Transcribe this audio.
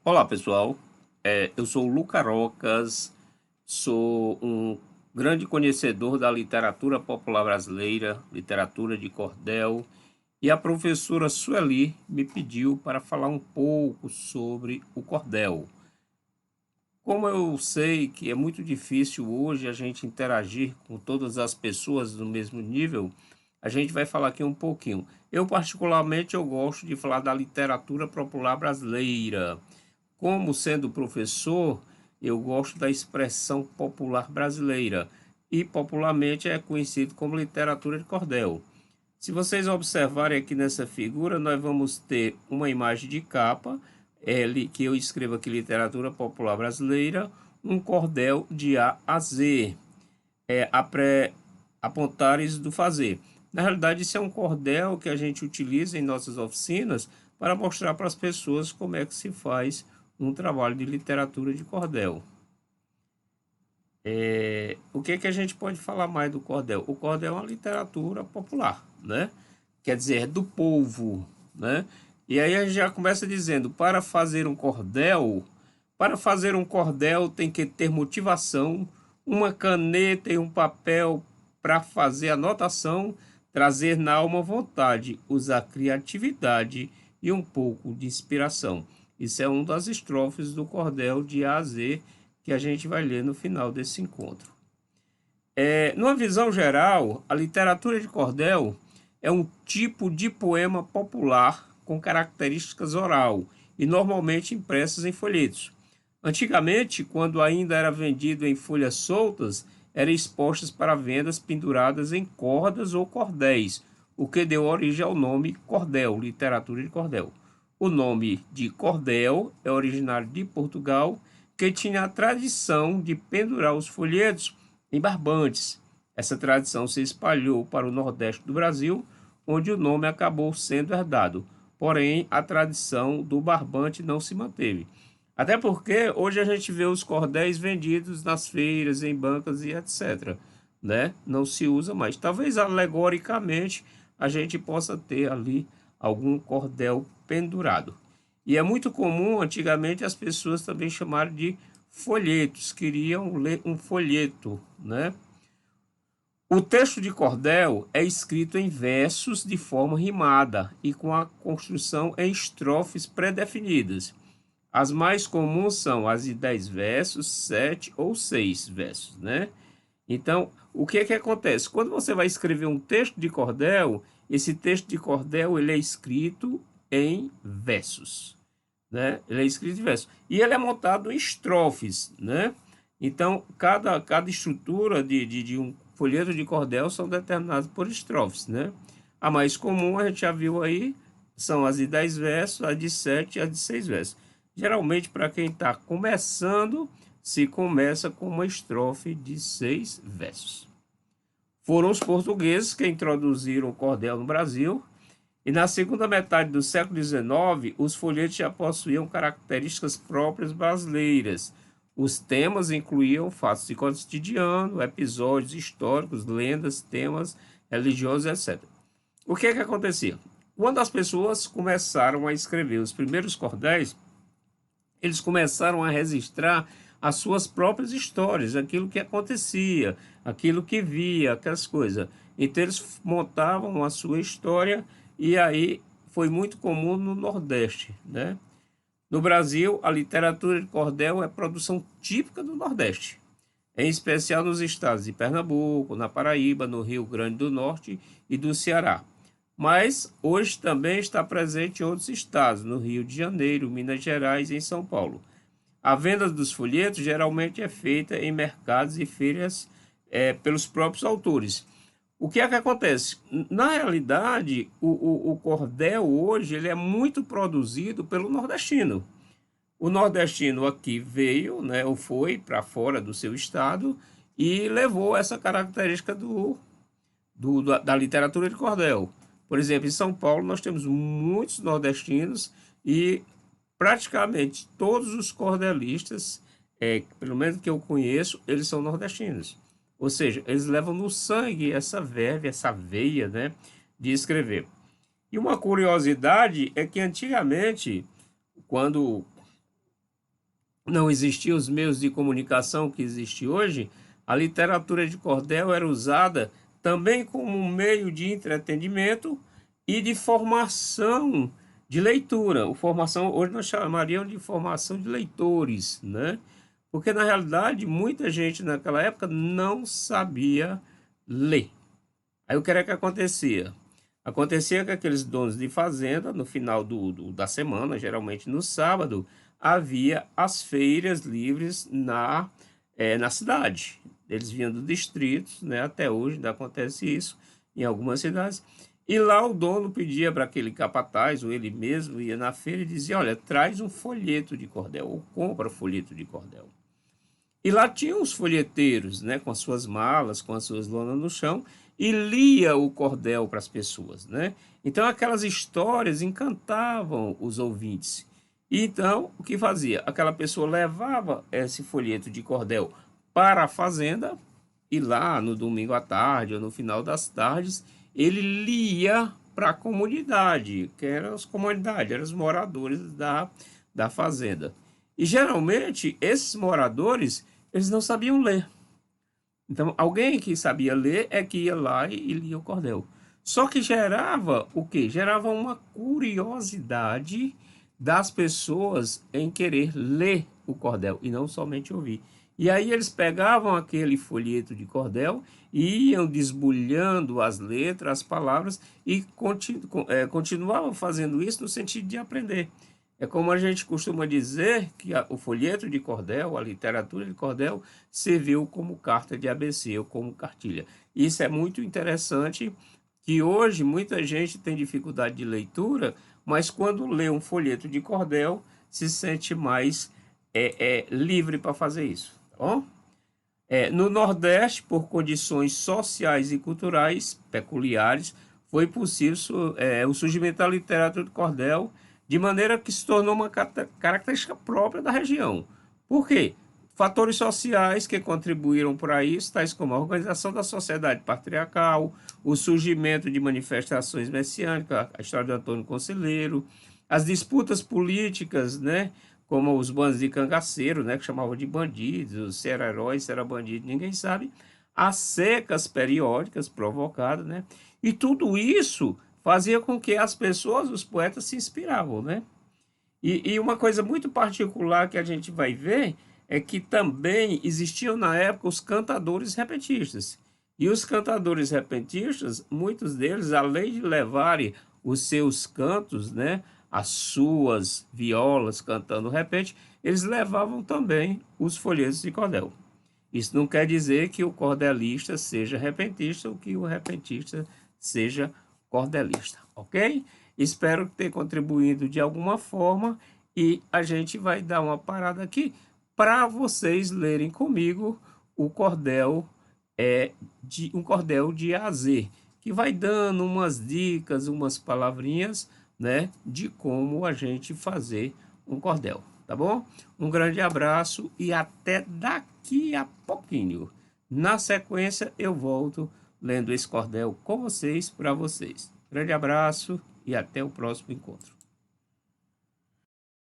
Olá pessoal, eu sou o Luca Rocas, sou um grande conhecedor da literatura popular brasileira, literatura de cordel, e a professora Sueli me pediu para falar um pouco sobre o cordel. Como eu sei que é muito difícil hoje a gente interagir com todas as pessoas do mesmo nível, a gente vai falar aqui um pouquinho. Eu particularmente eu gosto de falar da literatura popular brasileira. Como sendo professor, eu gosto da expressão popular brasileira e popularmente é conhecido como literatura de cordel. Se vocês observarem aqui nessa figura, nós vamos ter uma imagem de capa, que eu escrevo aqui literatura popular brasileira, um cordel de A a Z, apontares do fazer. Na realidade, isso é um cordel que a gente utiliza em nossas oficinas para mostrar para as pessoas como é que se faz um trabalho de literatura de cordel. O que que a gente pode falar mais do cordel? O cordel é uma literatura popular, né? Quer dizer, é do povo, né? E aí a gente já começa dizendo, para fazer um cordel tem que ter motivação, uma caneta e um papel para fazer anotação, trazer na alma vontade, usar criatividade e um pouco de inspiração. Isso é uma das estrofes do cordel de A a Z que a gente vai ler no final desse encontro. Numa visão geral, a literatura de cordel é um tipo de poema popular com características oral e normalmente impressas em folhetos. Antigamente, quando ainda era vendido em folhas soltas, eram expostas para vendas penduradas em cordas ou cordéis, o que deu origem ao nome cordel, literatura de cordel. O nome de cordel é originário de Portugal, que tinha a tradição de pendurar os folhetos em barbantes. Essa tradição se espalhou para o nordeste do Brasil, onde o nome acabou sendo herdado. Porém, a tradição do barbante não se manteve. Até porque hoje a gente vê os cordéis vendidos nas feiras, em bancas e etc. Né? Não se usa mais. Talvez alegoricamente a gente possa ter ali algum cordel pendurado. E é muito comum, antigamente, as pessoas também chamarem de folhetos, queriam ler um folheto, né? O texto de cordel é escrito em versos de forma rimada e com a construção em estrofes pré-definidas. As mais comuns são as de 10 versos, 7 ou 6 versos, né? Então, o que é que acontece? Quando você vai escrever um texto de cordel, esse texto de cordel ele é escrito em versos, né? Ele é escrito em versos. E ele é montado em estrofes, né? Então, cada estrutura de um folheto de cordel são determinadas por estrofes, né? A mais comum, a gente já viu aí, são as de 10 versos, as de 7 e as de 6 versos. Geralmente, para quem está começando, se começa com uma estrofe de 6 versos. Foram os portugueses que introduziram o cordel no Brasil, e na segunda metade do século XIX, os folhetos já possuíam características próprias brasileiras. Os temas incluíam fatos de cotidiano, episódios históricos, lendas, temas religiosos, etc. O que é que acontecia? Quando as pessoas começaram a escrever os primeiros cordéis, eles começaram a registrar as suas próprias histórias, aquilo que acontecia, aquilo que via, aquelas coisas. Então eles montavam a sua história e aí foi muito comum no Nordeste, né? No Brasil, a literatura de cordel é produção típica do Nordeste, em especial nos estados de Pernambuco, na Paraíba, no Rio Grande do Norte e do Ceará. Mas hoje também está presente em outros estados, no Rio de Janeiro, Minas Gerais e em São Paulo. A venda dos folhetos geralmente é feita em mercados e feiras pelos próprios autores. O que é que acontece? Na realidade, o cordel hoje ele é muito produzido pelo nordestino. O nordestino aqui veio, né, ou foi para fora do seu estado e levou essa característica da literatura de cordel. Por exemplo, em São Paulo nós temos muitos nordestinos e praticamente todos os cordelistas, pelo menos que eu conheço, eles são nordestinos. Ou seja, eles levam no sangue essa verve, essa veia, né, de escrever. E uma curiosidade é que antigamente, quando não existiam os meios de comunicação que existe hoje, a literatura de cordel era usada também como um meio de entretenimento e de formação de leitura. O formação, hoje nós chamaríamos de formação de leitores, né? Porque, na realidade, muita gente naquela época não sabia ler. Aí o que era que acontecia? Acontecia que aqueles donos de fazenda, no final da semana, geralmente no sábado, havia as feiras livres na cidade. Eles vinham do distrito, né? Até hoje ainda acontece isso em algumas cidades. E lá o dono pedia para aquele capataz, ou ele mesmo ia na feira e dizia: olha, traz um folheto de cordel, ou compra folheto de cordel. E lá tinham os folheteiros, né, com as suas malas, com as suas lonas no chão, e lia o cordel para as pessoas, né? Então aquelas histórias encantavam os ouvintes. E então, o que fazia? Aquela pessoa levava esse folheto de cordel para a fazenda, e lá no domingo à tarde ou no final das tardes, ele lia para a comunidade, que eram as comunidades, eram os moradores da fazenda. E geralmente esses moradores, eles não sabiam ler. Então, alguém que sabia ler é que ia lá e lia o cordel. Só que gerava o quê? Gerava uma curiosidade das pessoas em querer ler o cordel e não somente ouvir. E aí eles pegavam aquele folheto de cordel e iam desbulhando as letras, as palavras e continuavam fazendo isso no sentido de aprender. É como a gente costuma dizer que o folheto de cordel, a literatura de cordel, serviu como carta de ABC ou como cartilha. Isso é muito interessante, que hoje muita gente tem dificuldade de leitura, mas quando lê um folheto de cordel, se sente mais livre para fazer isso. Tá bom? No Nordeste, por condições sociais e culturais peculiares, foi possível o surgimento da literatura de cordel, de maneira que se tornou uma característica própria da região. Por quê? Fatores sociais que contribuíram para isso, tais como a organização da sociedade patriarcal, o surgimento de manifestações messiânicas, a história de Antônio Conselheiro, as disputas políticas, né, como os bandos de cangaceiro, né, que chamavam de bandidos, se era herói, se era bandido, ninguém sabe, as secas periódicas provocadas, né, e tudo isso fazia com que as pessoas, os poetas, se inspiravam, né? E uma coisa muito particular que a gente vai ver é que também existiam na época os cantadores repentistas. E os cantadores repentistas, muitos deles, além de levarem os seus cantos, né, as suas violas cantando repente, eles levavam também os folhetos de cordel. Isso não quer dizer que o cordelista seja repentista ou que o repentista seja cordelista, ok? Espero ter contribuído de alguma forma e a gente vai dar uma parada aqui para vocês lerem comigo o cordel um cordel de A a Z, que vai dando umas dicas, umas palavrinhas, né, de como a gente fazer um cordel, tá bom? Um grande abraço e até daqui a pouquinho. Na sequência eu volto lendo esse cordel com vocês, para vocês. Grande abraço e até o próximo encontro.